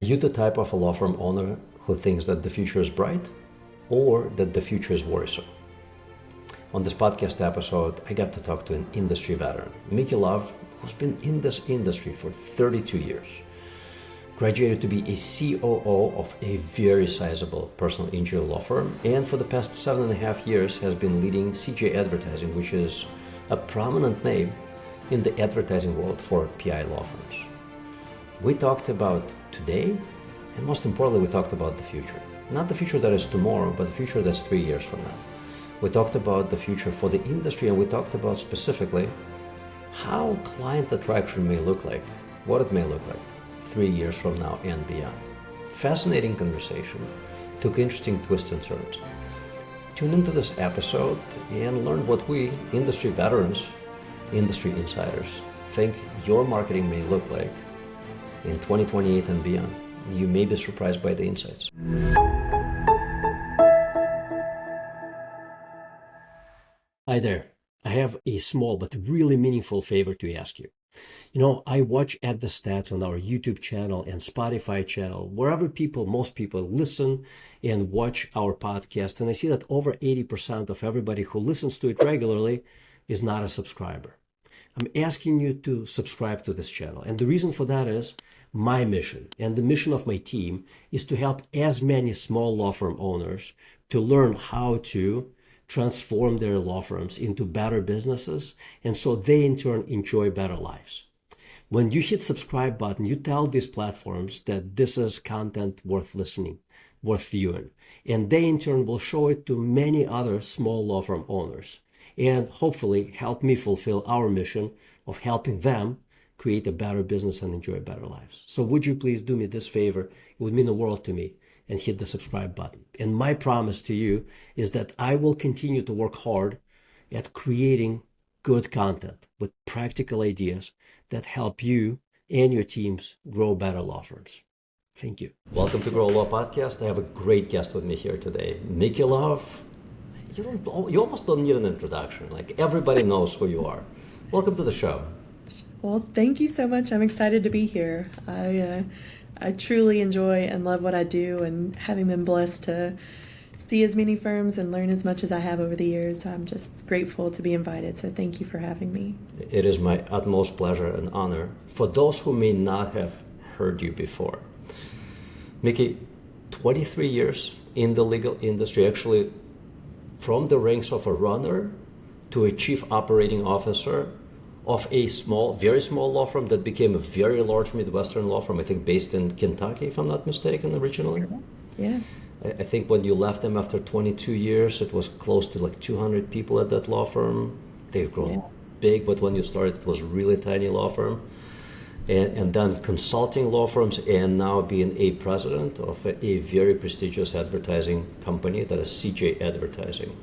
Are you the type of a law firm owner who thinks that the future is bright or that the future is worrisome? On this podcast episode, I got to talk to an industry veteran, Micki Love, who's been in this industry for 32 years. Graduated to be a COO of a very sizable personal injury law firm, and for the past 7.5 years has been leading CJ Advertising, which is a prominent name in the advertising world for PI law firms. We talked about today, and most importantly, we talked about the future. Not the future that is tomorrow, but the future that's 3 years from now. We talked about the future for the industry, and we talked about specifically how client attraction may look like, what it may look like 3 years from now and beyond. Fascinating conversation, took interesting twists and turns. Tune into this episode and learn what we, industry veterans, industry insiders, think your marketing may look like in 2028 and beyond. You may be surprised by the insights. Hi there. I have a small but really meaningful favor to ask you. I watch at the stats on our YouTube channel and Spotify channel, wherever most people listen and watch our podcast, and I see that over 80% of everybody who listens to it regularly is not a subscriber. I'm asking you to subscribe to this channel, and the reason for that is my mission and the mission of my team is to help as many small law firm owners to learn how to transform their law firms into better businesses, and so they in turn enjoy better lives. When you hit subscribe button, you tell these platforms that this is content worth listening, worth viewing, and they in turn will show it to many other small law firm owners and hopefully help me fulfill our mission of helping them create a better business and enjoy better lives. So would you please do me this favor? It would mean the world to me, and hit the subscribe button. And my promise to you is that I will continue to work hard at creating good content with practical ideas that help you and your teams grow better law firms. Thank you. Welcome to Grow Law Podcast. I have a great guest with me here today, Micki Love. You almost don't need an introduction. Like, everybody knows who you are. Welcome to the show. Well, thank you so much. I'm excited to be here. I truly enjoy and love what I do, and having been blessed to see as many firms and learn as much as I have over the years, I'm just grateful to be invited. So thank you for having me. It is my utmost pleasure and honor. For those who may not have heard you before, Micki, 23 years in the legal industry, actually from the ranks of a runner to a chief operating officer of a very small law firm that became a very large Midwestern law firm, I think based in Kentucky, if I'm not mistaken, originally. Yeah. I think when you left them after 22 years, it was close to like 200 people at that law firm. They've grown big, but when you started, it was a really tiny law firm. And then consulting law firms, and now being a president of a very prestigious advertising company that is CJ Advertising.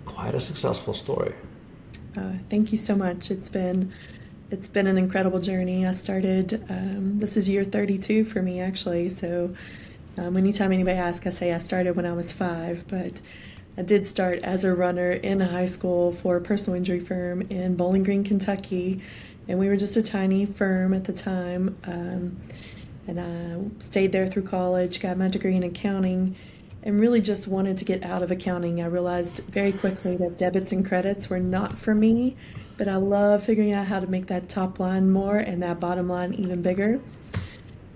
Quite a successful story. Thank you so much. It's been an incredible journey. I started, this is year 32 for me, actually. So anytime anybody asks, I say I started when I was 5, but I did start as a runner in high school for a personal injury firm in Bowling Green, Kentucky. And we were just a tiny firm at the time. And I stayed there through college, got my degree in accounting, and really just wanted to get out of accounting. I realized very quickly that debits and credits were not for me, but I love figuring out how to make that top line more and that bottom line even bigger.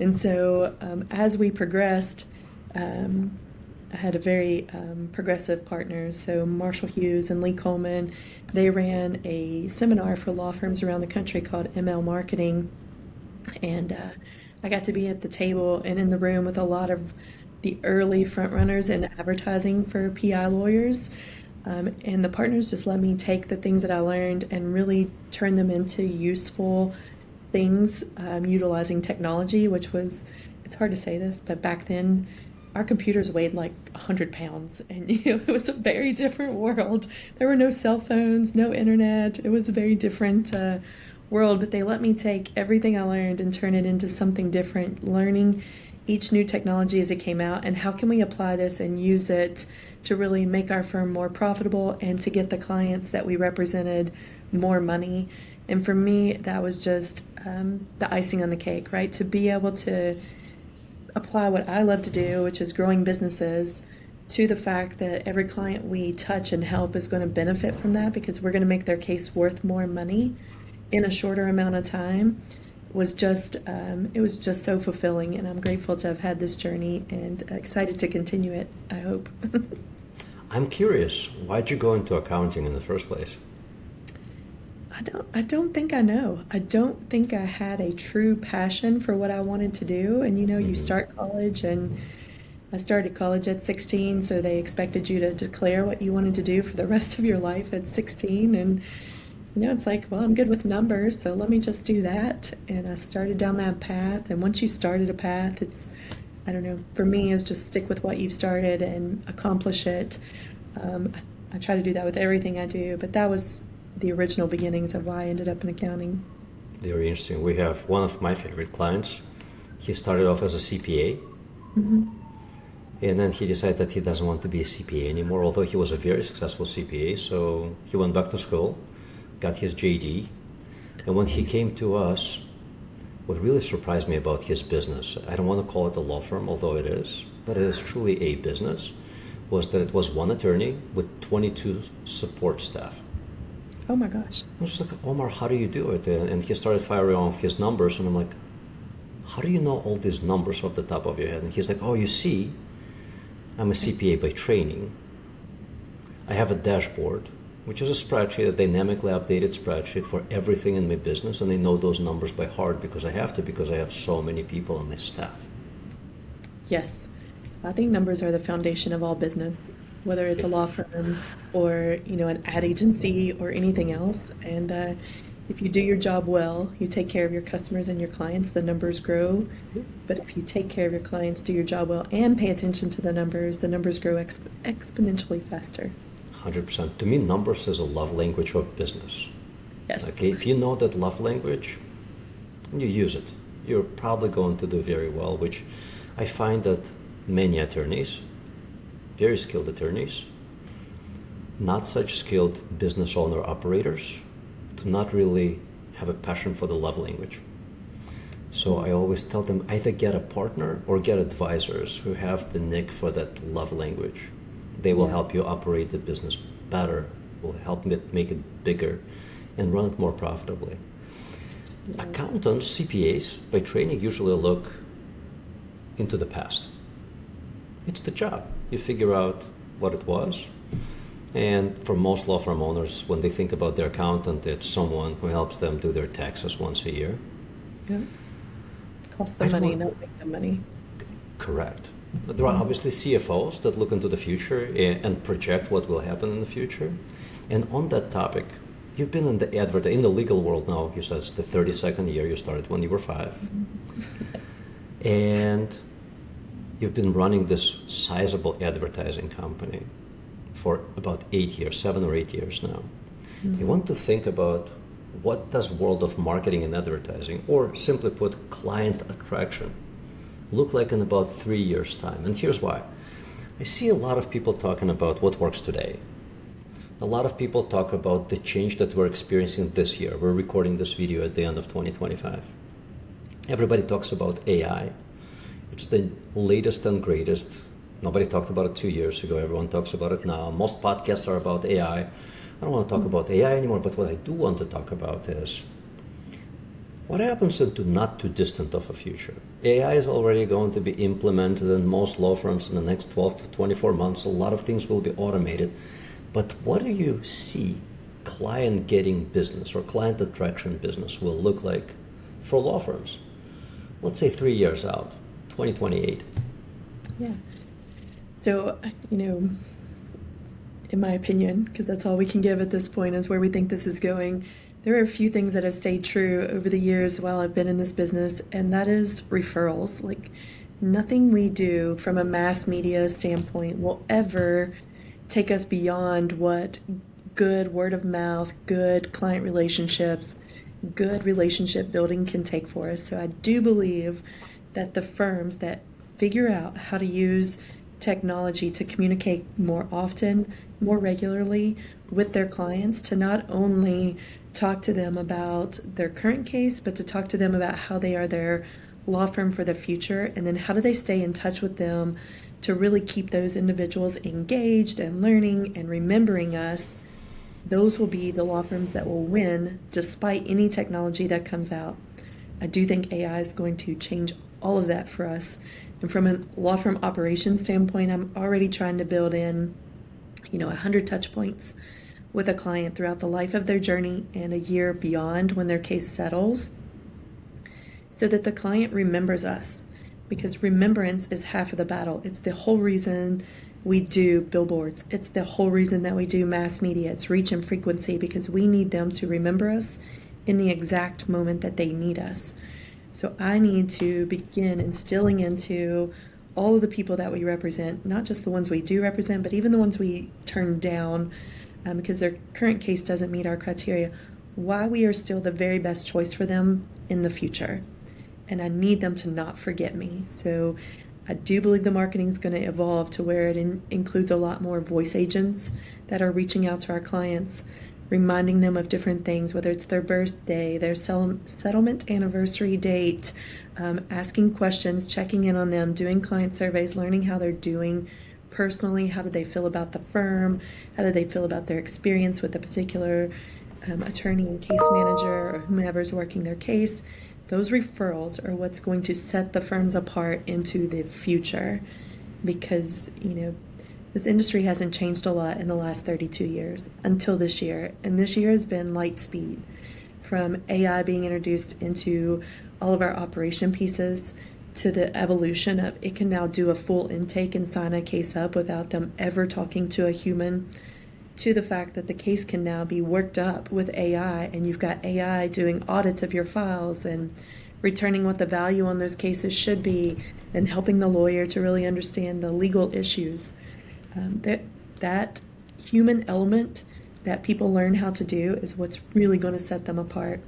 And so as we progressed, I had a very progressive partners. So Marshall Hughes and Lee Coleman, they ran a seminar for law firms around the country called ML Marketing. And I got to be at the table and in the room with a lot of the early front runners in advertising for PI lawyers. And the partners just let me take the things that I learned and really turn them into useful things, utilizing technology, which was, it's hard to say this, but back then our computers weighed like 100 pounds, and it was a very different world. There were no cell phones, no internet. It was a very different world, but they let me take everything I learned and turn it into something different, learning each new technology as it came out, and how can we apply this and use it to really make our firm more profitable and to get the clients that we represented more money. And for me, that was just the icing on the cake, right? To be able to apply what I love to do, which is growing businesses, to the fact that every client we touch and help is going to benefit from that because we're going to make their case worth more money in a shorter amount of time, was just it was just so fulfilling, and I'm grateful to have had this journey and excited to continue it, I hope. I'm curious, why'd you go into accounting in the first place? I don't think I know. I don't think I had a true passion for what I wanted to do. And you start college, and I started college at 16, so they expected you to declare what you wanted to do for the rest of your life at 16. And it's like, well, I'm good with numbers, so let me just do that. And I started down that path. And once you started a path, I don't know, for me, is just stick with what you've started and accomplish it. I try to do that with everything I do, but that was the original beginnings of why I ended up in accounting. Very interesting. We have one of my favorite clients. He started off as a CPA, and then he decided that he doesn't want to be a CPA anymore, although he was a very successful CPA. So he went back to school, got his JD, and when he came to us, what really surprised me about his business, I don't want to call it a law firm, although it is, but it is truly a business, was that it was one attorney with 22 support staff. Oh my gosh. I was just like, Omar, how do you do it? And he started firing off his numbers, and I'm like, how do you know all these numbers off the top of your head? And he's like, oh, you see, I'm a CPA by training. I have a dashboard, which is a spreadsheet, a dynamically updated spreadsheet for everything in my business, and I know those numbers by heart because I have so many people on my staff. Yes. I think numbers are the foundation of all business, whether it's a law firm or an ad agency or anything else. And if you do your job well, you take care of your customers and your clients, the numbers grow. But if you take care of your clients, do your job well, and pay attention to the numbers grow exponentially faster. 100%. To me, numbers is a love language of business. Yes. Okay, if you know that love language, and you use it, you're probably going to do very well, which I find that many attorneys, very skilled attorneys, not such skilled business owner operators, do not really have a passion for the love language. So I always tell them either get a partner or get advisors who have the knack for that love language. They will help you operate the business better, will help make it bigger, and run it more profitably. Accountants, CPAs, by training usually look into the past. It's the job. You figure out what it was. And for most law firm owners, when they think about their accountant, it's someone who helps them do their taxes once a year. Yeah. Cost them money, not make them money. Correct. There are obviously CFOs that look into the future and project what will happen in the future. And on that topic, you've been in the legal world now. You said it's the 32nd year. You started when you were 5. And you've been running this sizable advertising company for about 7 or 8 years now. You want to think about what does world of marketing and advertising, or simply put, client attraction, look like in about 3 years' time. And here's why. I see a lot of people talking about what works today. A lot of people talk about the change that we're experiencing this year. We're recording this video at the end of 2025. Everybody talks about AI. It's the latest and greatest. Nobody talked about it 2 years ago. Everyone talks about it now. Most podcasts are about AI. I don't want to talk about AI anymore, but what I do want to talk about is what happens into not too distant of a future. AI is already going to be implemented in most law firms in the next 12 to 24 months. A lot of things will be automated. But what do you see client getting business or client attraction business will look like for law firms? Let's say 3 years out, 2028. Yeah. So, in my opinion, because that's all we can give at this point is where we think this is going, there are a few things that have stayed true over the years while I've been in this business, and that is referrals. Like, nothing we do from a mass media standpoint will ever take us beyond what good word of mouth, good client relationships, good relationship building can take for us. So I do believe that the firms that figure out how to use technology to communicate more often, more regularly with their clients, to not only talk to them about their current case, but to talk to them about how they are their law firm for the future, and then how do they stay in touch with them to really keep those individuals engaged and learning and remembering us. Those will be the law firms that will win despite any technology that comes out. I do think AI is going to change all of that for us. And from a law firm operations standpoint, I'm already trying to build in, 100 touch points with a client throughout the life of their journey and a year beyond when their case settles, so that the client remembers us, because remembrance is half of the battle. It's the whole reason we do billboards. It's the whole reason that we do mass media. It's reach and frequency, because we need them to remember us in the exact moment that they need us. So I need to begin instilling into all of the people that we represent, not just the ones we do represent, but even the ones we turn down because their current case doesn't meet our criteria, why we are still the very best choice for them in the future. And I need them to not forget me. So I do believe the marketing is going to evolve to where it includes a lot more voice agents that are reaching out to our clients, reminding them of different things, whether it's their birthday, their settlement anniversary date, asking questions, checking in on them, doing client surveys, learning how they're doing personally. How do they feel about the firm? How do they feel about their experience with a particular attorney and case manager or whomever's working their case? Those referrals are what's going to set the firms apart into the future, because, this industry hasn't changed a lot in the last 32 years until this year. And this year has been light speed, from AI being introduced into all of our operation pieces to the evolution of it can now do a full intake and sign a case up without them ever talking to a human, to the fact that the case can now be worked up with AI, and you've got AI doing audits of your files and returning what the value on those cases should be, and helping the lawyer to really understand the legal issues. That human element that people learn how to do is what's really going to set them apart.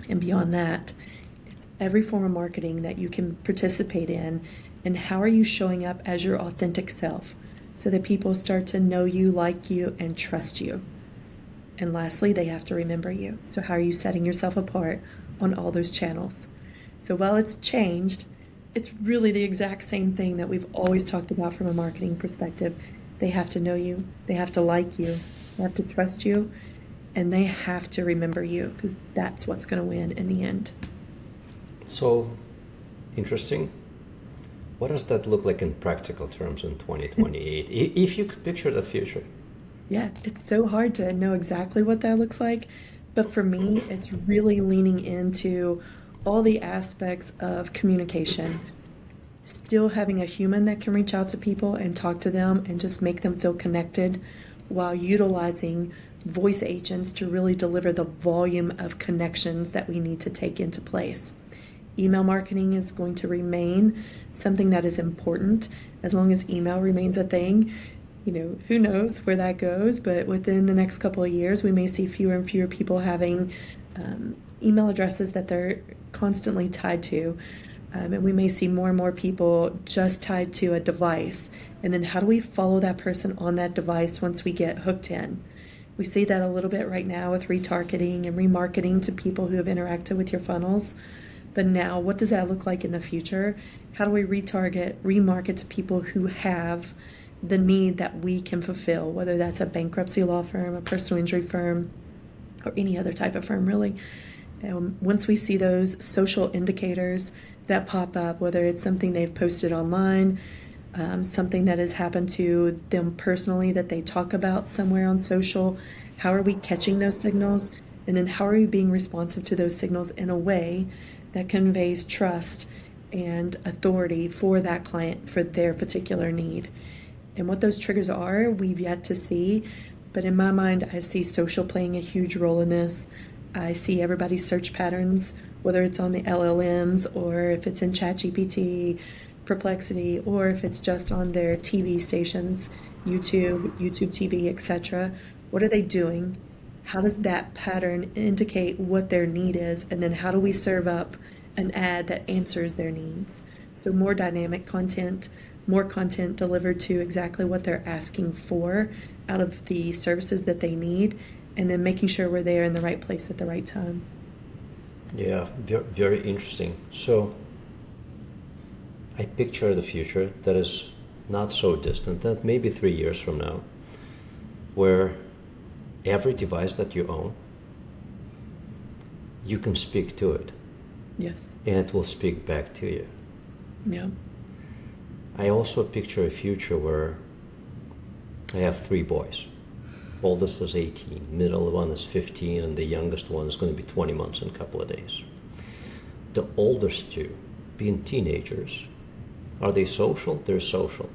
And beyond that, it's every form of marketing that you can participate in, and how are you showing up as your authentic self, so that people start to know you, like you, and trust you. And lastly, they have to remember you. So how are you setting yourself apart on all those channels? So while it's changed, it's really the exact same thing that we've always talked about from a marketing perspective. They have to know you, they have to like you, they have to trust you, and they have to remember you, because that's what's going to win in the end. So interesting. What does that look like in practical terms in 2028, if you could picture that future? Yeah, it's so hard to know exactly what that looks like. But for me, it's really leaning into all the aspects of communication, still having a human that can reach out to people and talk to them and just make them feel connected, while utilizing voice agents to really deliver the volume of connections that we need to take into place. Email marketing is going to remain something that is important as long as email remains a thing. Who knows where that goes, but within the next couple of years, we may see fewer and fewer people having email addresses that they're constantly tied to. And we may see more and more people just tied to a device. And then how do we follow that person on that device once we get hooked in? We see that a little bit right now with retargeting and remarketing to people who have interacted with your funnels. But now, what does that look like in the future? How do we retarget, remarket to people who have the need that we can fulfill, whether that's a bankruptcy law firm, a personal injury firm, or any other type of firm, really? Once we see those social indicators that pop up, whether it's something they've posted online, something that has happened to them personally that they talk about somewhere on social, how are we catching those signals? And then how are we being responsive to those signals in a way that conveys trust and authority for that client for their particular need? And what those triggers are, we've yet to see. But in my mind, I see social playing a huge role in this. I see everybody's search patterns, whether it's on the LLMs or if it's in ChatGPT, Perplexity, or if it's just on their TV stations, YouTube TV, etc. What are they doing? How does that pattern indicate what their need is? And then how do we serve up an ad that answers their needs? So more dynamic content, more content delivered to exactly what they're asking for out of the services that they need, and then making sure we're there in the right place at the right time. Yeah, very interesting. So I picture the future that is not so distant, that maybe 3 years from now, where every device that you own, you can speak to it. Yes. And it will speak back to you. Yeah. I also picture a future where I have 3 boys. Oldest is 18, middle one is 15, and the youngest one is going to be 20 months in a couple of days. The oldest 2, being teenagers, are they social? They're social.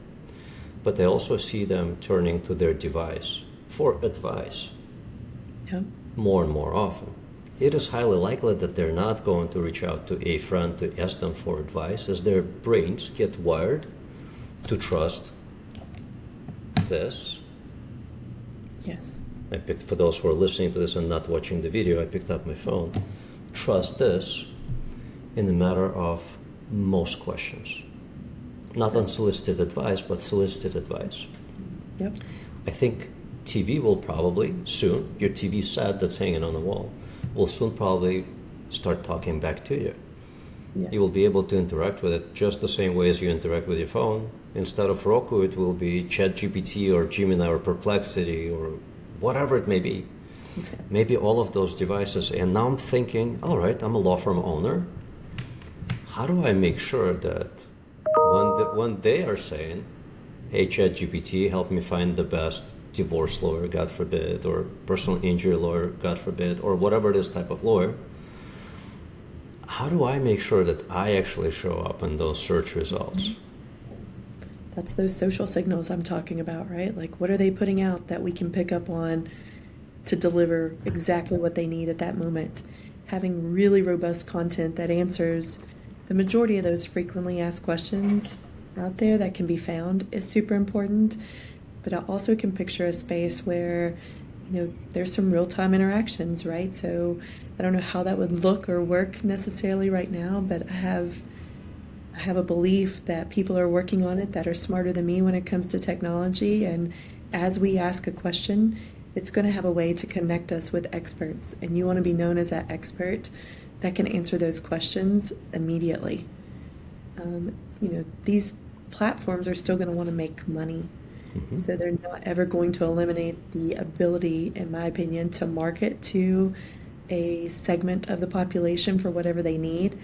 But I also see them turning to their device for advice more and more often. It is highly likely that they're not going to reach out to a friend to ask them for advice, as their brains get wired to trust this. Yes. I picked, for those who are listening to this and not watching the video, I picked up my phone. Trust this in the matter of most questions. Not unsolicited advice, but solicited advice. Yep. I think TV will probably soon, your TV set that's hanging on the wall, will soon probably start talking back to you. Yes. You will be able to interact with it just the same way as you interact with your phone. Instead of Roku, it will be ChatGPT or Gemini or Perplexity or whatever it may be. Okay. Maybe all of those devices. And now I'm thinking, all right, I'm a law firm owner. How do I make sure that when they are saying, hey, ChatGPT, help me find the best divorce lawyer, God forbid, or personal injury lawyer, God forbid, or whatever it is type of lawyer, how do I make sure that I actually show up in those search results? That's those social signals I'm talking about, right? Like, what are they putting out that we can pick up on to deliver exactly what they need at that moment? Having really robust content that answers the majority of those frequently asked questions out there that can be found is super important. But I also can picture a space where, there's some real-time interactions, right? So I don't know how that would look or work necessarily right now, but I have a belief that people are working on it that are smarter than me when it comes to technology. And as we ask a question, it's going to have a way to connect us with experts. And you want to be known as that expert that can answer those questions immediately. These platforms are still going to want to make money. Mm-hmm. So they're not ever going to eliminate the ability, in my opinion, to market to a segment of the population for whatever they need.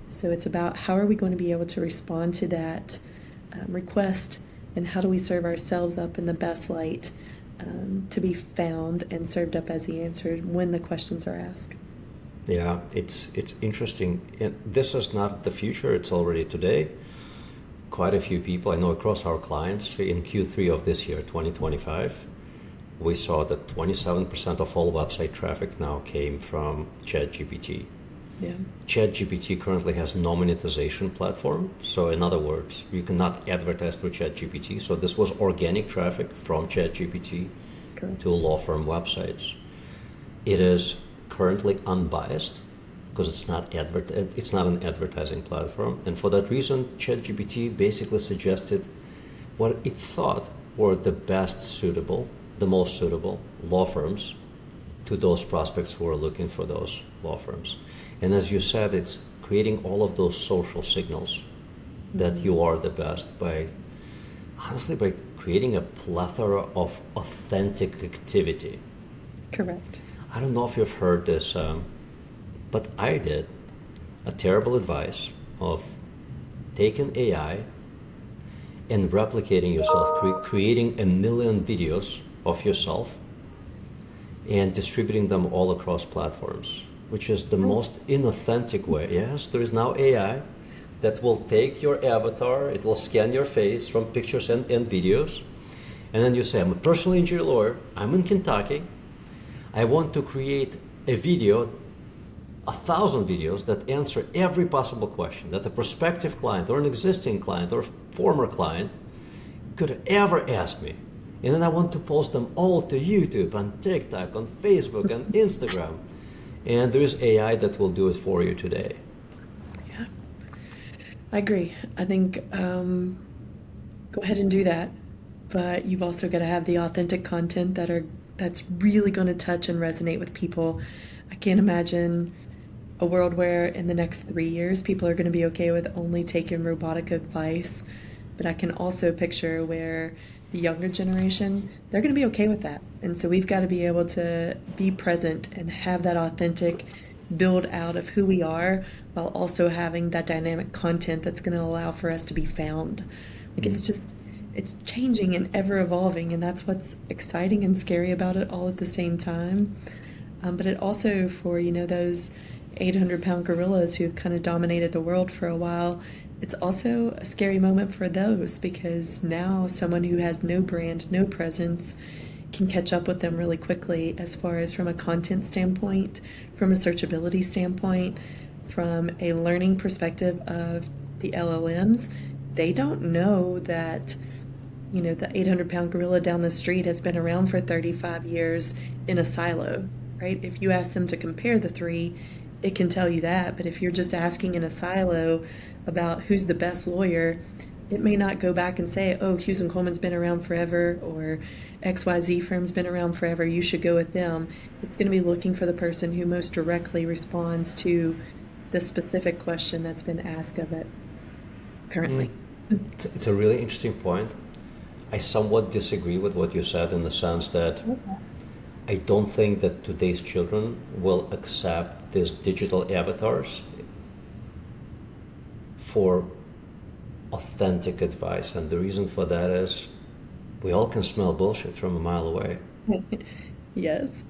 So it's about how are we going to be able to respond to that request, and how do we serve ourselves up in the best light to be found and served up as the answer when the questions are asked. Yeah, it's interesting. And this is not the future, it's already today. Quite a few people I know across our clients in Q3 of this year, 2025, we saw that 27% of all website traffic now came from ChatGPT. Yeah. ChatGPT currently has no monetization platform. So in other words, you cannot advertise through ChatGPT. So this was organic traffic from ChatGPT to law firm websites. It is currently unbiased because it's not an advertising platform. And for that reason, ChatGPT basically suggested what it thought were the most suitable law firms to those prospects who are looking for those law firms. And as you said, it's creating all of those social signals that you are the best by creating a plethora of authentic activity. Correct. I don't know if you've heard this, but I did a terrible advice of taking AI and replicating yourself, creating 1 million videos of yourself and distributing them all across platforms, which is the most inauthentic way. Yes, there is now AI that will take your avatar, it will scan your face from pictures and videos, and then you say, I'm a personal injury lawyer, I'm in Kentucky, I want to create a video, 1,000 videos that answer every possible question that a prospective client or an existing client or former client could ever ask me. And then I want to post them all to YouTube, on TikTok, on Facebook, and Instagram. And there is AI that will do it for you today. Yeah, I agree. I think go ahead and do that. But you've also got to have the authentic content that's really going to touch and resonate with people. I can't imagine a world where in the next 3 years, people are going to be okay with only taking robotic advice. But I can also picture where the younger generation, they're going to be okay with that. And so we've got to be able to be present and have that authentic build out of who we are while also having that dynamic content that's going to allow for us to be found. Like it's just, it's changing and ever evolving. And that's what's exciting and scary about it all at the same time. But it also, for, those 800-pound gorillas who've kind of dominated the world for a while, it's also a scary moment for those because now someone who has no brand, no presence can catch up with them really quickly as far as from a content standpoint, from a searchability standpoint, from a learning perspective of the LLMs. They don't know that, the 800-pound gorilla down the street has been around for 35 years in a silo, right? If you ask them to compare the three, it can tell you that. But if you're just asking in a silo about who's the best lawyer, it may not go back and say, oh, Hughes and Coleman's been around forever, or XYZ firm's been around forever, you should go with them. It's going to be looking for the person who most directly responds to the specific question that's been asked of it currently. It's a really interesting point. I somewhat disagree with what you said in the sense that I don't think that today's children will accept these digital avatars for authentic advice. And the reason for that is we all can smell bullshit from a mile away. Yes.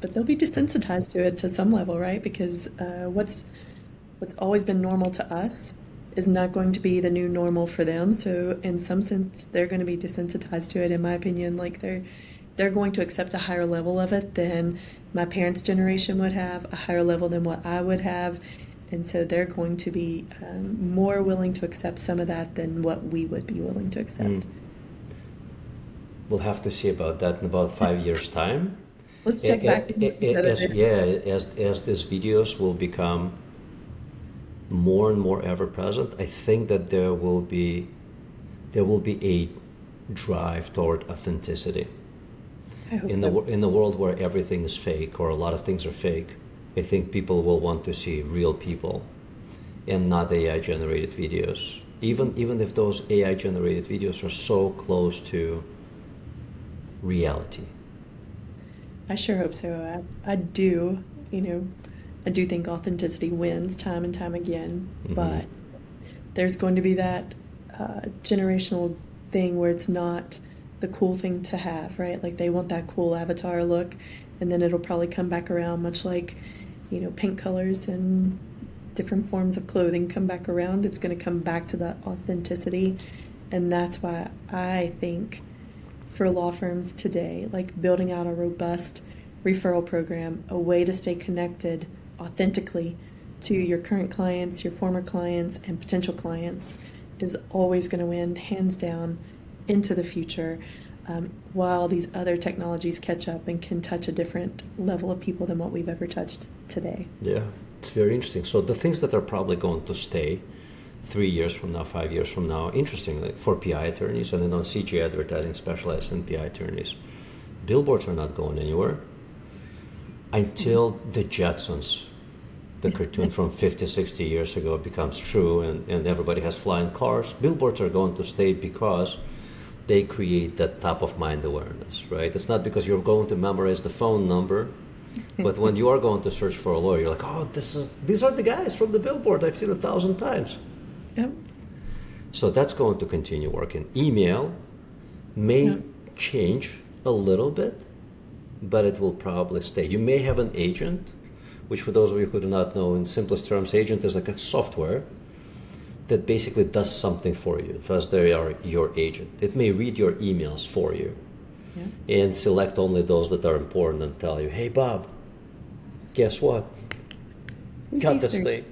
But they'll be desensitized to it to some level, right? Because what's always been normal to us is not going to be the new normal for them. So in some sense, they're going to be desensitized to it, in my opinion. Like they're going to accept a higher level of it than my parents' generation would have, a higher level than what I would have. And so they're going to be more willing to accept some of that than what we would be willing to accept. We'll have to see about that in about 5 years' time. Let's check back in each other. As these videos will become more and more ever present, I think that there will be a drive toward authenticity. I hope In so. the world where everything is fake or a lot of things are fake, I think people will want to see real people and not AI generated videos. Even if those AI generated videos are so close to reality. I sure hope so. I do, I do think authenticity wins time and time again, but there's going to be that generational thing where it's not the cool thing to have, right? Like they want that cool avatar look, and then it'll probably come back around, much like, pink colors and different forms of clothing come back around. It's going to come back to that authenticity, and that's why I think for law firms today, like building out a robust referral program, a way to stay connected authentically to your current clients, your former clients, and potential clients is always going to win, hands down, into the future, while these other technologies catch up and can touch a different level of people than what we've ever touched today. Yeah, it's very interesting. So the things that are probably going to stay 3 years from now, 5 years from now, interestingly, for PI attorneys, and I know CJ Advertising specializes in PI attorneys, billboards are not going anywhere until the Jetsons, the cartoon from 50, 60 years ago, becomes true and everybody has flying cars. Billboards are going to stay because they create that top of mind awareness, right? It's not because you're going to memorize the phone number, but when you are going to search for a lawyer, you're like, oh, these are the guys from the billboard I've seen 1,000 times. Yep. So that's going to continue working. Email may change a little bit, but it will probably stay. You may have an agent, which for those of you who do not know, in simplest terms, agent is like a software that basically does something for you, because they are your agent. It may read your emails for you and select only those that are important and tell you, hey, Bob, guess what? Got this thing.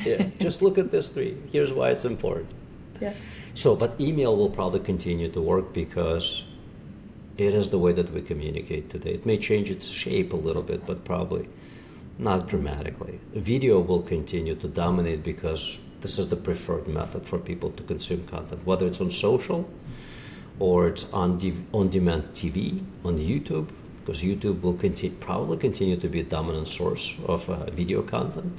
Yeah, just look at this 3. Here's why it's important. Yeah. So, but email will probably continue to work because it is the way that we communicate today. It may change its shape a little bit, but probably not dramatically. Video will continue to dominate because this is the preferred method for people to consume content, whether it's on social or it's on demand TV, on YouTube. because YouTube will probably continue to be a dominant source of video content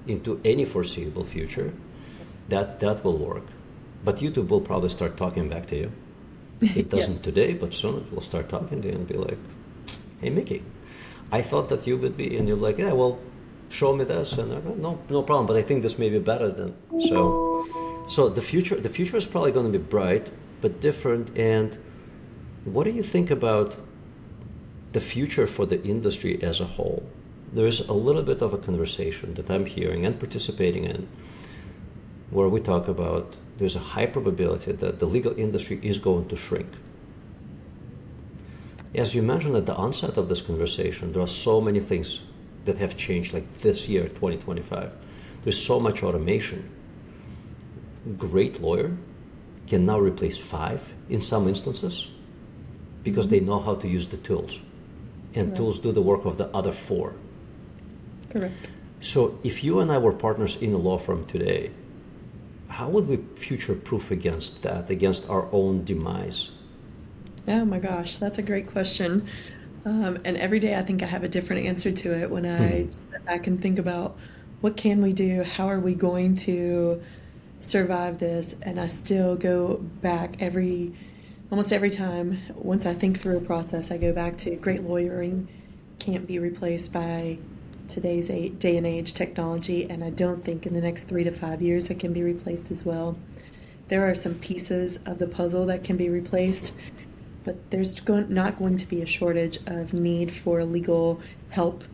into any foreseeable future. Yes. That will work. But YouTube will probably start talking back to you. It doesn't Yes. today, but soon it will start talking to you and be like, hey, Micki, I thought that you would be, and you're like, yeah, well, show me this, and I go, no problem, but I think this may be better than, so the future is probably going to be bright, but different. And what do you think about the future for the industry as a whole? There's a little bit of a conversation that I'm hearing and participating in where we talk about there's a high probability that the legal industry is going to shrink. As you mentioned at the onset of this conversation, there are so many things that have changed, like this year, 2025. There's so much automation. Great lawyer can now replace 5 in some instances because they know how to use the tools. And Right. tools do the work of the other 4. Correct. So if you and I were partners in a law firm today, how would we future-proof against that, against our own demise? Oh my gosh, that's a great question. And every day I think I have a different answer to it when I step back and think about what can we do? How are we going to survive this? And I still go back almost every time, once I think through a process, I go back to great lawyering can't be replaced by today's day and age technology. And I don't think in the next 3 to 5 years it can be replaced as well. There are some pieces of the puzzle that can be replaced, but there's not going to be a shortage of need for legal help.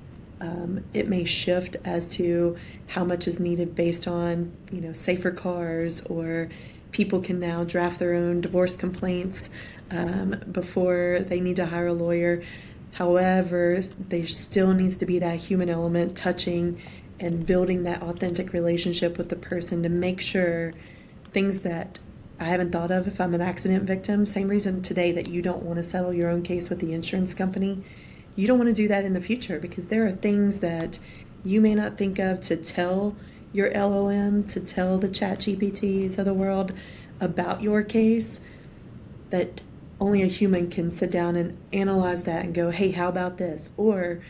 It may shift as to how much is needed based on, safer cars, or people can now draft their own divorce complaints before they need to hire a lawyer. However, there still needs to be that human element, touching and building that authentic relationship with the person to make sure things that I haven't thought of. If I'm an accident victim, same reason today that you don't want to settle your own case with the insurance company. You don't want to do that in the future, because there are things that you may not think of to tell your LLM, to tell the ChatGPTs of the world about your case, that only a human can sit down and analyze that and go, hey, how about this? Or,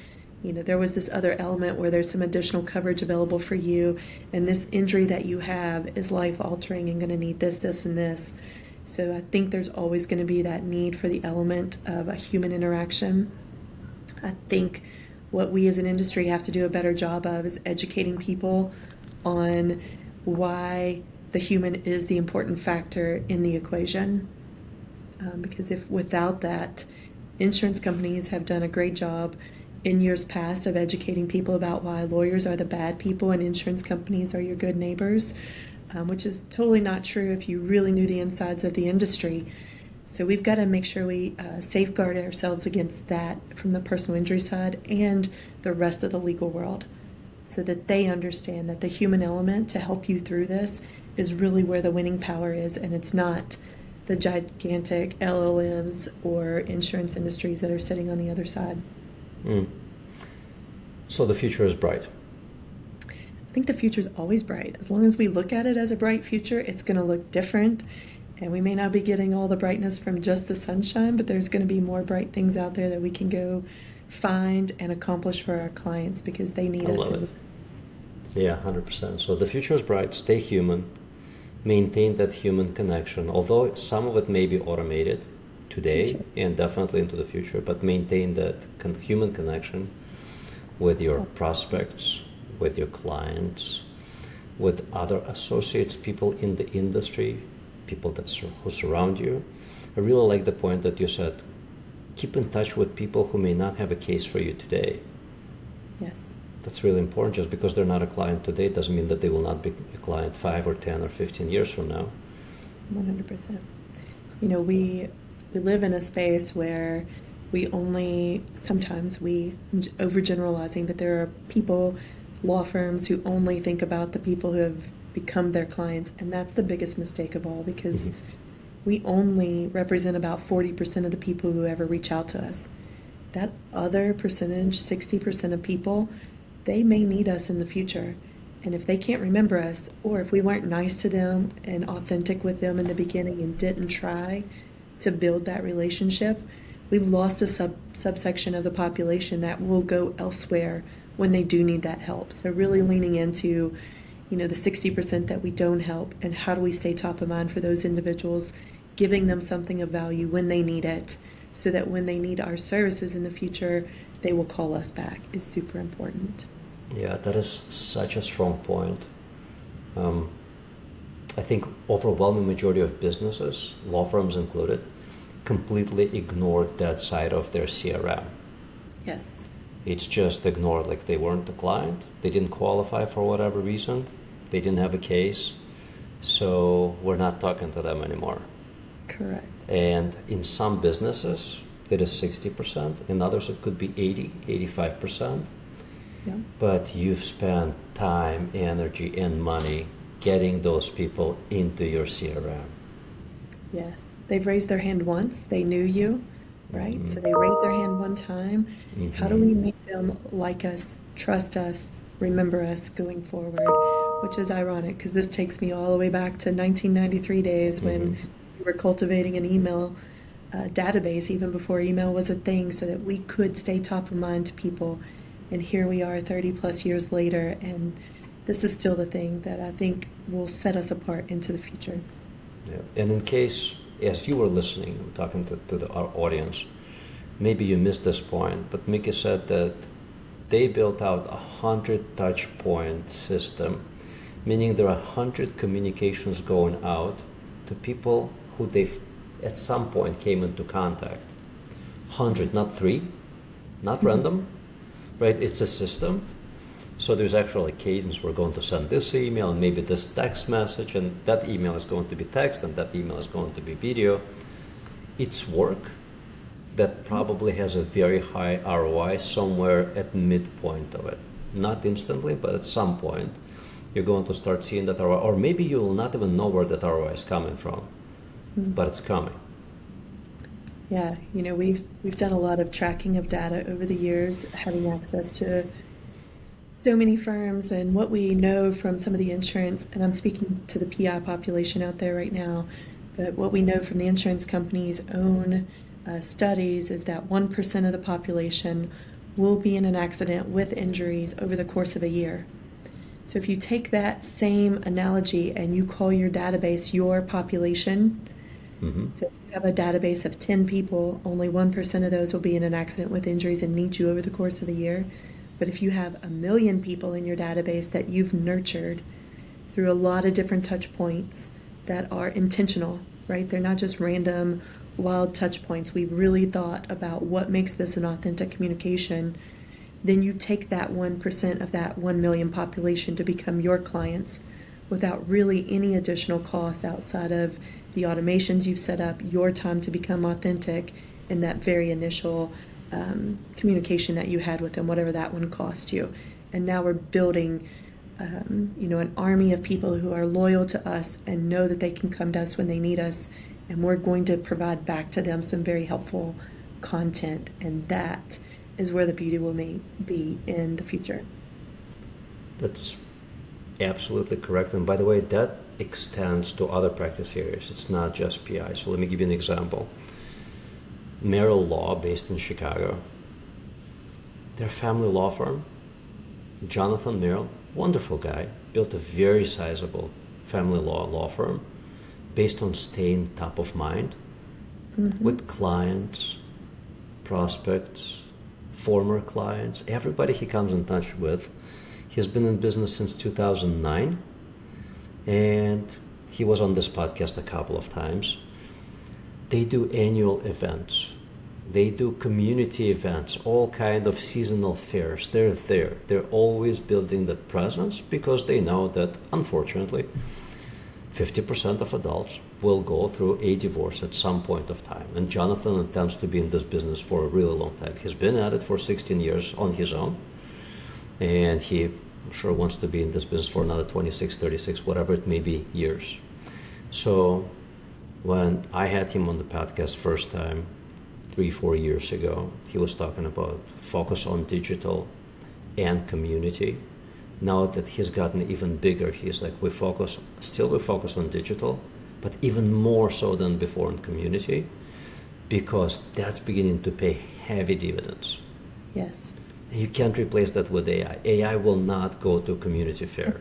there was this other element where there's some additional coverage available for you, and this injury that you have is life-altering and going to need this, this, and this. So I think there's always going to be that need for the element of a human interaction. I think what we as an industry have to do a better job of is educating people on why the human is the important factor in the equation. Because if without that, insurance companies have done a great job in years past of educating people about why lawyers are the bad people and insurance companies are your good neighbors, which is totally not true if you really knew the insides of the industry. So we've got to make sure we safeguard ourselves against that from the personal injury side and the rest of the legal world, so that they understand that the human element to help you through this is really where the winning power is, and it's not the gigantic LLMs or insurance industries that are sitting on the other side. So the future is bright. I think the future is always bright. As long as we look at it as a bright future, it's going to look different. And we may not be getting all the brightness from just the sunshine, but there's going to be more bright things out there that we can go find and accomplish for our clients, because they need I us. love it. Yeah, 100%. So the future is bright. Stay human. Maintain that human connection. Although some of it may be automated today and definitely into the future, but maintain that human connection with your prospects, with your clients, with other associates, people in the industry, people who surround you. I really like the point that you said, keep in touch with people who may not have a case for you today. Yes. That's really important. Just because they're not a client today doesn't mean that they will not be a client 5 or 10 or 15 years from now. 100%. We live in a space where sometimes we overgeneralizing, but there are people, law firms, who only think about the people who have become their clients, and that's the biggest mistake of all, because we only represent about 40% of the people who ever reach out to us. That other percentage, 60% of people, they may need us in the future. And if they can't remember us, or if we weren't nice to them and authentic with them in the beginning and didn't try to build that relationship, we've lost a subsection of the population that will go elsewhere when they do need that help. So really leaning into, the 60% that we don't help, and how do we stay top of mind for those individuals, giving them something of value when they need it, so that when they need our services in the future, they will call us back, is super important. Yeah, that is such a strong point. I think overwhelming majority of businesses, law firms included, completely ignored that side of their CRM. Yes. It's just ignored, like they weren't a client, they didn't qualify for whatever reason, they didn't have a case, so we're not talking to them anymore. Correct. And in some businesses, it is 60%, in others it could be 80, 85%. Yeah. But you've spent time, energy, and money getting those people into your CRM. Yes. They've raised their hand once, they knew you, right? Mm-hmm. So they raised their hand one time. Mm-hmm. How do we make them like us, trust us, remember us going forward? Which is ironic, because this takes me all the way back to 1993 days when we were cultivating an email database, even before email was a thing, so that we could stay top of mind to people. And here we are 30 plus years later, and this is still the thing that I think will set us apart into the future. Yeah. And in case, as you were listening, talking to our audience, maybe you missed this point, but Micki said that they built out 100 touch point system, meaning there are 100 communications going out to people who they at some point came into contact. 100, not 3, not random, right? It's a system. So there's actually a cadence. We're going to send this email and maybe this text message, and that email is going to be text, and that email is going to be video. It's work that probably has a very high ROI somewhere at midpoint of it. Not instantly, but at some point you're going to start seeing that ROI, or maybe you will not even know where that ROI is coming from, but it's coming. Yeah, we've done a lot of tracking of data over the years, having access to so many firms, and what we know from some of the insurance, and I'm speaking to the PI population out there right now, but what we know from the insurance companies' own studies is that 1% of the population will be in an accident with injuries over the course of a year. So if you take that same analogy and you call your database your population, so if you have a database of 10 people, only 1% of those will be in an accident with injuries and need you over the course of the year. But if you have 1 million people in your database that you've nurtured through a lot of different touch points that are intentional, right? They're not just random, wild touch points. We've really thought about what makes this an authentic communication. Then you take that 1% of that 1 million population to become your clients without really any additional cost outside of the automations you've set up, your time to become authentic, and that very initial communication that you had with them, whatever that one cost you. And now we're building, an army of people who are loyal to us and know that they can come to us when they need us, and we're going to provide back to them some very helpful content. And that is where the beauty will be in the future. That's absolutely correct. And by the way, that extends to other practice areas. It's not just PI. So let me give you an example. Merrill Law, based in Chicago. Their family law firm, Jonathan Merrill, wonderful guy, built a very sizable family law firm based on staying top of mind with clients, prospects, former clients, everybody he comes in touch with. He's been in business since 2009, and he was on this podcast a couple of times. They do annual events. They do community events, all kind of seasonal fairs. They're there. They're always building that presence because they know that, unfortunately, 50% of adults will go through a divorce at some point of time. And Jonathan intends to be in this business for a really long time. He's been at it for 16 years on his own. And he, I'm sure, wants to be in this business for another 26, 36, whatever it may be, years. So when I had him on the podcast first time, 3-4 years ago, he was talking about focus on digital and community. Now that he's gotten even bigger, he's like, we focus on digital, but even more so than before in community. because that's beginning to pay heavy dividends. Yes. You can't replace that with AI. AI will not go to a community fair.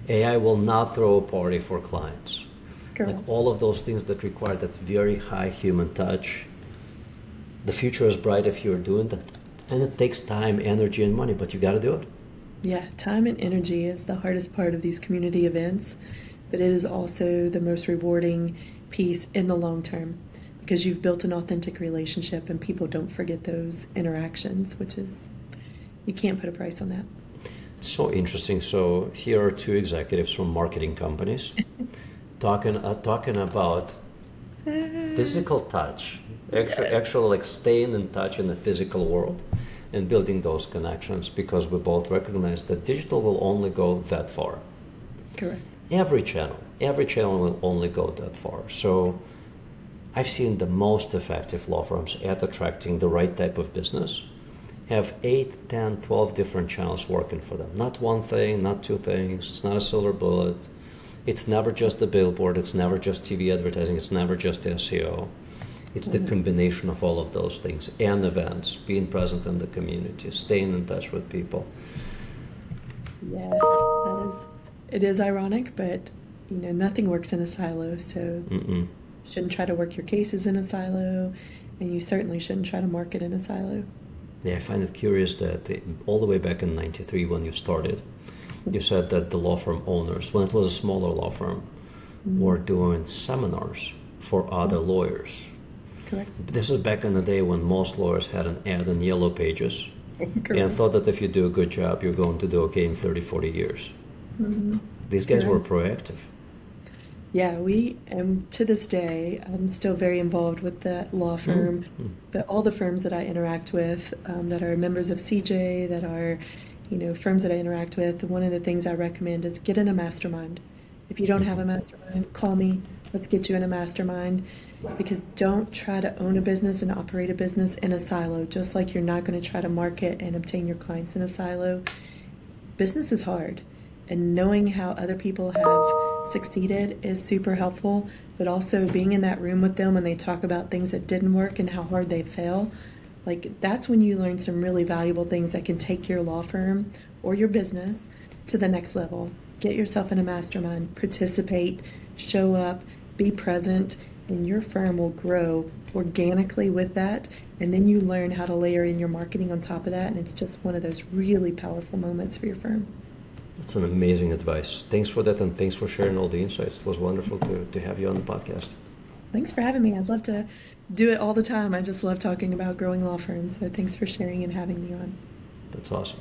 AI will not throw a party for clients. Correct. Like all of those things that require that very high human touch. The future is bright if you're doing that. And it takes time, energy, and money, but you got to do it. Yeah, time and energy is the hardest part of these community events, but it is also the most rewarding piece in the long term because you've built an authentic relationship and people don't forget those interactions, which is, you can't put a price on that. It's so interesting. So here are two executives from marketing companies talking about physical touch, actual like staying in touch in the physical world and building those connections, because we both recognize that digital will only go that far. Correct. Every channel will only go that far. So I've seen the most effective law firms at attracting the right type of business have 8, 10, 12 different channels working for them. Not one thing, not two things. It's not a silver bullet. It's never just the billboard. It's never just TV advertising. It's never just SEO. It's the combination of all of those things and events, being present in the community, staying in touch with people. Yes, it is ironic, but nothing works in a silo, so you shouldn't try to work your cases in a silo, and you certainly shouldn't try to market in a silo. Yeah, I find it curious that all the way back in '93 when you started, you said that the law firm owners, when it was a smaller law firm, were doing seminars for other lawyers. Correct. This is back in the day when most lawyers had an ad in Yellow Pages and thought that if you do a good job, you're going to do okay in 30, 40 years. These guys were proactive. Yeah, and to this day, I'm still very involved with that law firm, but all the firms that I interact with that are members of CJ, that are, firms that I interact with, one of the things I recommend is get in a mastermind. If you don't have a mastermind, call me. Let's get you in a mastermind, because don't try to own a business and operate a business in a silo, just like you're not going to try to market and obtain your clients in a silo. Business is hard, and knowing how other people have succeeded is super helpful, but also being in that room with them when they talk about things that didn't work and how hard they fail, like that's when you learn some really valuable things that can take your law firm or your business to the next level. Get yourself in a mastermind, participate, show up, be present, and your firm will grow organically with that. And then you learn how to layer in your marketing on top of that, and it's just one of those really powerful moments for your firm. That's an amazing advice. Thanks for that, and thanks for sharing all the insights. It was wonderful to have you on the podcast. Thanks for having me. I'd love to do it all the time. I just love talking about growing law firms. So thanks for sharing and having me on. That's awesome.